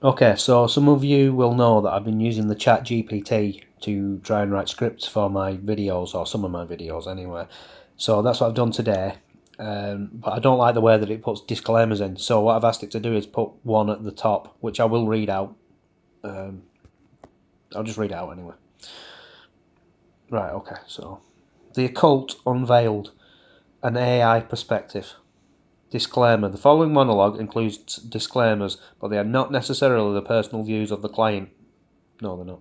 Okay, so some of you will know that I've been using the Chat GPT to try and write scripts for my videos, or some of my videos anyway. So that's what I've done today. But I don't like the way that it puts disclaimers in. So what I've asked it to do is put one at the top, which I will read out. I'll just read it out anyway. Right, okay, so. The Occult Unveiled, an AI Perspective. Disclaimer. The following monologue includes disclaimers, but they are not necessarily the personal views of the client. No, they're not.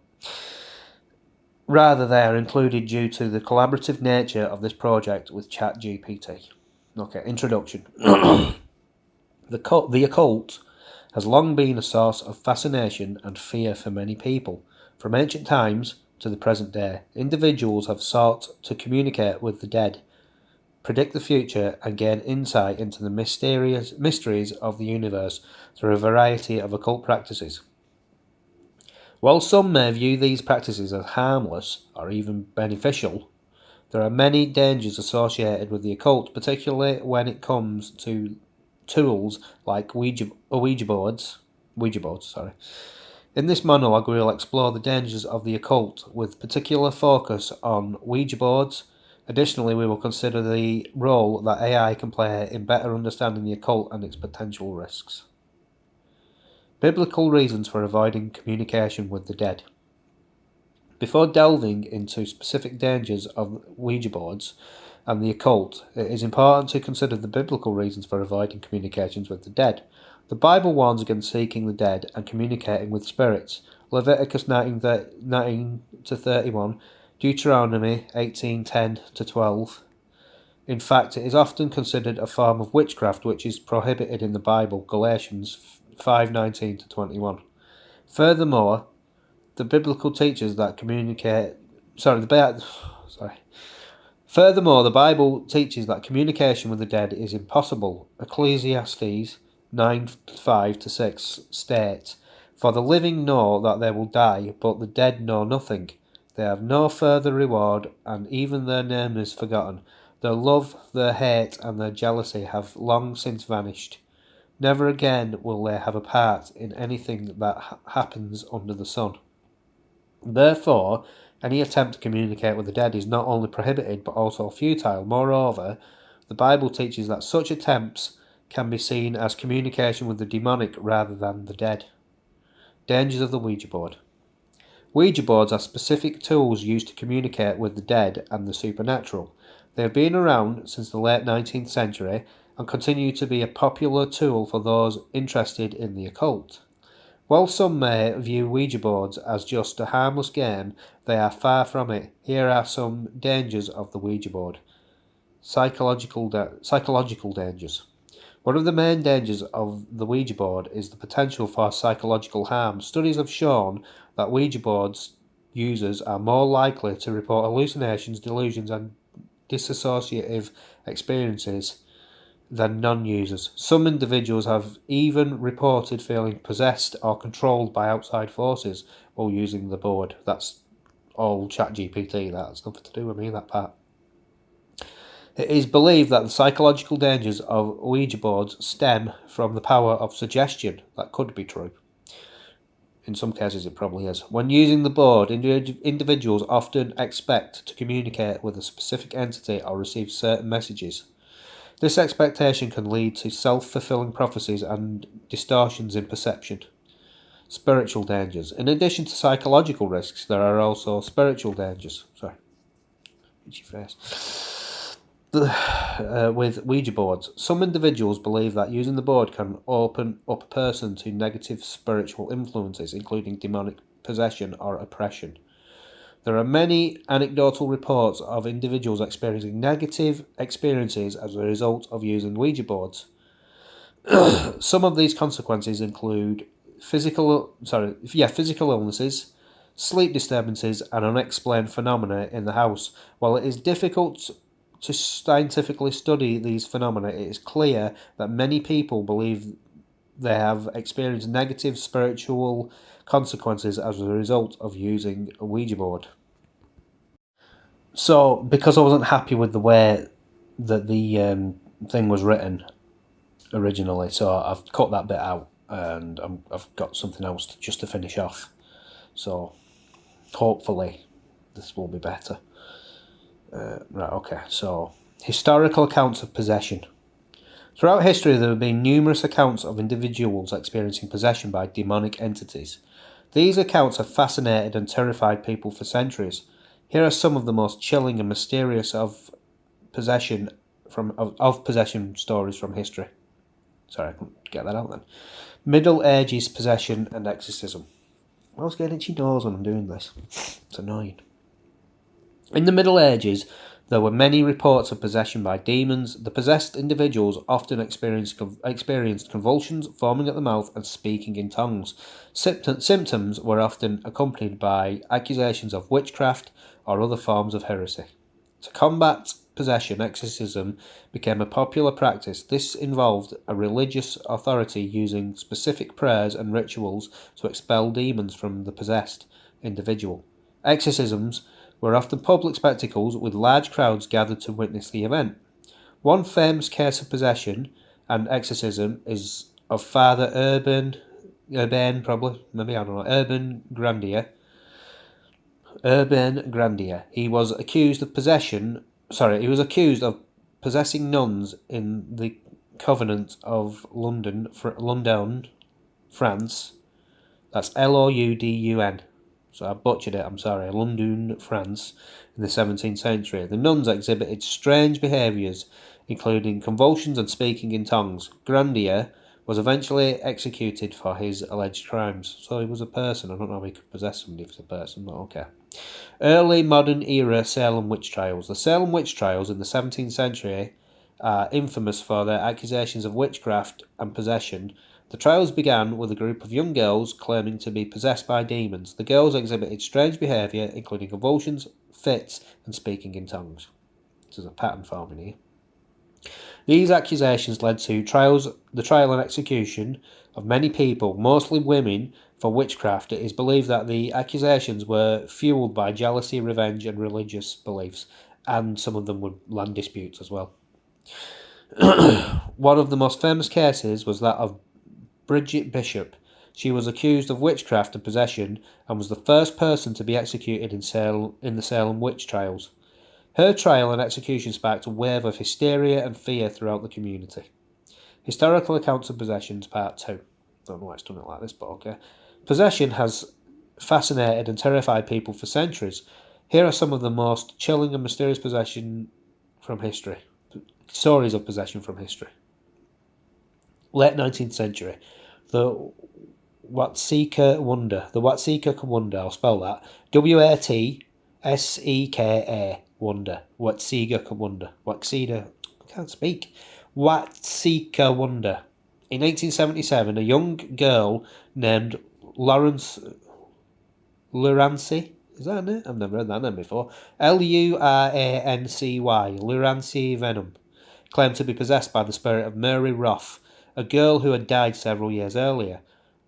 Rather, they are included due to the collaborative nature of this project with ChatGPT. Okay, introduction. The occult has long been a source of fascination and fear for many people. From ancient times to the present day, individuals have sought to communicate with the dead, predict the future, and gain insight into the mysteries of the universe through a variety of occult practices. While some may view these practices as harmless or even beneficial, there are many dangers associated with the occult, particularly when it comes to tools like Ouija boards. In this monologue, we will explore the dangers of the occult with particular focus on Ouija boards. Additionally, we will consider the role that AI can play in better understanding the occult and its potential risks. Biblical reasons for avoiding communication with the dead. Before delving into specific dangers of Ouija boards and the occult, it is important to consider the biblical reasons for avoiding communications with the dead. The Bible warns against seeking the dead and communicating with spirits. Leviticus 19-31, Deuteronomy 18:10-12. In fact, it is often considered a form of witchcraft which is prohibited in the Bible, Galatians 5:19-21. Furthermore, the biblical teaches that Furthermore, the Bible teaches that communication with the dead is impossible. Ecclesiastes 9:5-6 states, "For the living know that they will die, but the dead know nothing. They have no further reward, and even their name is forgotten. Their love, their hate, and their jealousy have long since vanished. Never again will they have a part in anything that happens under the sun." Therefore, any attempt to communicate with the dead is not only prohibited but also futile. Moreover, the Bible teaches that such attempts can be seen as communication with the demonic rather than the dead. Dangers of the Ouija board. Ouija boards are specific tools used to communicate with the dead and the supernatural. They have been around since the late 19th century and continue to be a popular tool for those interested in the occult. While some may view Ouija boards as just a harmless game, they are far from it. Here are some dangers of the Ouija board. Psychological dangers. One of the main dangers of the Ouija board is the potential for psychological harm. Studies have shown that Ouija boards users are more likely to report hallucinations, delusions, and dissociative experiences than non-users. Some individuals have even reported feeling possessed or controlled by outside forces while using the board. That's all ChatGPT, that's nothing to do with me, that part. It is believed that the psychological dangers of Ouija boards stem from the power of suggestion. That could be true. In some cases it probably is. When using the board, individuals often expect to communicate with a specific entity or receive certain messages. This expectation can lead to self-fulfilling prophecies and distortions in perception. Spiritual dangers. In addition to psychological risks, there are also spiritual dangers. Itchy face. With Ouija boards. Some individuals believe that using the board can open up a person to negative spiritual influences, including demonic possession or oppression. There are many anecdotal reports of individuals experiencing negative experiences as a result of using Ouija boards. Some of these consequences include physical illnesses, sleep disturbances, and unexplained phenomena in the house. While it is difficult to scientifically study these phenomena, it is clear that many people believe they have experienced negative spiritual consequences as a result of using a Ouija board. So, because I wasn't happy with the way that the thing was written originally, so I've cut that bit out. and I've got something else just to finish off. So hopefully this will be better. Right, okay, so historical accounts of possession. Throughout history, there have been numerous accounts of individuals experiencing possession by demonic entities. These accounts have fascinated and terrified people for centuries. Here are some of the most chilling and mysterious of possession stories from history. Sorry, I couldn't get that out then. Middle Ages possession and exorcism. I was getting itchy nose when I'm doing this. It's annoying. In the Middle Ages, there were many reports of possession by demons. The possessed individuals often experienced convulsions, foaming at the mouth, and speaking in tongues. Symptoms were often accompanied by accusations of witchcraft or other forms of heresy. To combat possession, exorcism became a popular practice. This involved a religious authority using specific prayers and rituals to expel demons from the possessed individual. Exorcisms were often public spectacles with large crowds gathered to witness the event. One famous case of possession and exorcism is of Father Urban Grandier. He was accused of possessing nuns in the convent of Loudun, France. That's Loudun. So I butchered it, I'm sorry. Loudun, France, in the 17th century. The nuns exhibited strange behaviours, including convulsions and speaking in tongues. Grandier was eventually executed for his alleged crimes. So he was a person. I don't know if he could possess somebody if he was a person, but okay. Early modern era Salem witch trials. The Salem witch trials in the 17th century are infamous for their accusations of witchcraft and possession. The trials began with a group of young girls claiming to be possessed by demons. The girls exhibited strange behaviour, including convulsions, fits, and speaking in tongues. There's a pattern forming here. These accusations led to the trial and execution of many people, mostly women, for witchcraft. It is believed that the accusations were fueled by jealousy, revenge, and religious beliefs, and some of them were land disputes as well. One of the most famous cases was that of Bridget Bishop. She was accused of witchcraft and possession and was the first person to be executed in the Salem witch trials. Her trial and execution sparked a wave of hysteria and fear throughout the community. Historical accounts of possessions, part 2. Don't know why it's done it like this, but okay. Possession has fascinated and terrified people for centuries. Here are some of the most chilling and mysterious stories of possession from history. Late 19th century. The Watseka Wonder. I'll spell that. Watseka Wonder. Watseka Wonder. I can't speak. Watseka Wonder. In 1877, a young girl named Lurancy. Is that a name? I've never heard that name before. Lurancy. Lurancy Venom. Claimed to be possessed by the spirit of Mary Roth, a girl who had died several years earlier.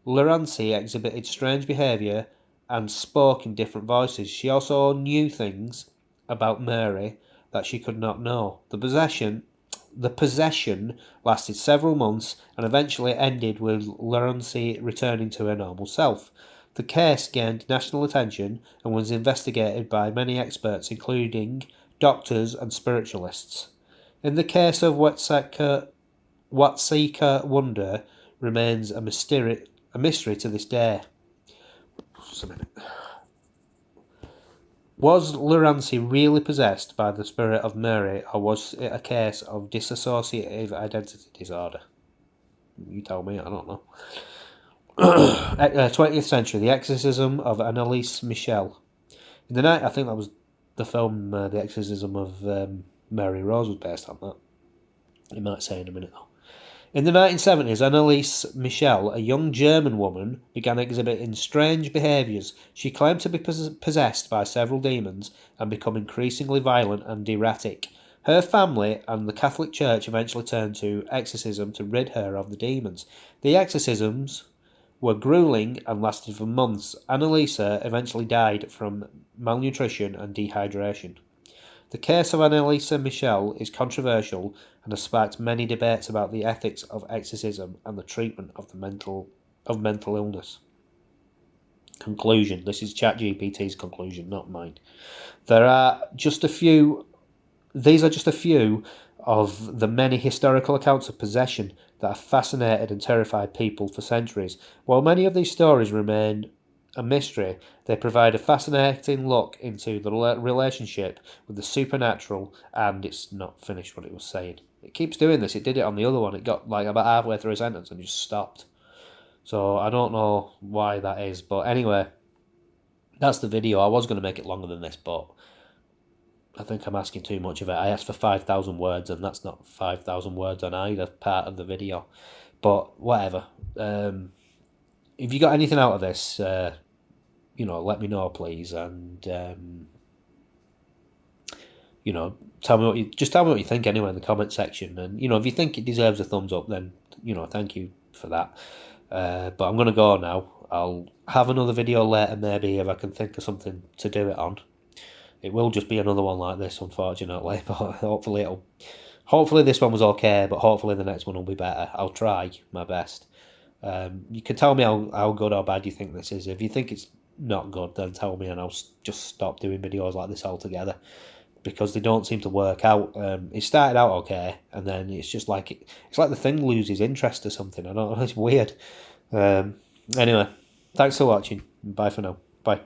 Lurancy exhibited strange behaviour and spoke in different voices. She also knew things about Mary that she could not know. The possession lasted several months and eventually ended with Lurancy returning to her normal self. The case gained national attention and was investigated by many experts, including doctors and spiritualists. In the case of Watseka Wonder remains a mystery to this day. Just a minute. Was Lurancy really possessed by the spirit of Mary, or was it a case of dissociative identity disorder? You tell me, I don't know. 20th century, the exorcism of Anneliese Michel. In the night, I think that was the film, The Exorcism of Mary Rose was based on that. You might say in a minute though. In the 1970s, Anneliese Michel, a young German woman, began exhibiting strange behaviours. She claimed to be possessed by several demons and become increasingly violent and erratic. Her family and the Catholic Church eventually turned to exorcism to rid her of the demons. The exorcisms were gruelling and lasted for months. Anneliese eventually died from malnutrition and dehydration. The case of Anneliese Michel is controversial and has sparked many debates about the ethics of exorcism and the treatment of the mental of mental illness. Conclusion. This is ChatGPT's conclusion, not mine. There are just a few. These are just a few of the many historical accounts of possession that have fascinated and terrified people for centuries. While many of these stories remain a mystery, they provide a fascinating look into the relationship with the supernatural, and it's not finished what it was saying. It keeps doing this. It did it on the other one. It got like about halfway through a sentence and just stopped. So I don't know why that is. But anyway, that's the video. I was going to make it longer than this, but I think I'm asking too much of it. I asked for 5,000 words, and that's not 5,000 words on either part of the video. But whatever. If you got anything out of this, let me know, please. And, tell me what you think anyway in the comment section. And, if you think it deserves a thumbs up, then, thank you for that. But I'm going to go now. I'll have another video later, maybe, if I can think of something to do it on. It will just be another one like this, unfortunately, but hopefully this one was okay, but hopefully the next one will be better. I'll try my best. You can tell me how good or bad you think this is. If you think it's not good, then tell me, and I'll just stop doing videos like this altogether, because they don't seem to work out. It started out okay, and then it's just like it's like the thing loses interest or something. I don't know. It's weird. Anyway, thanks for watching. Bye for now. Bye.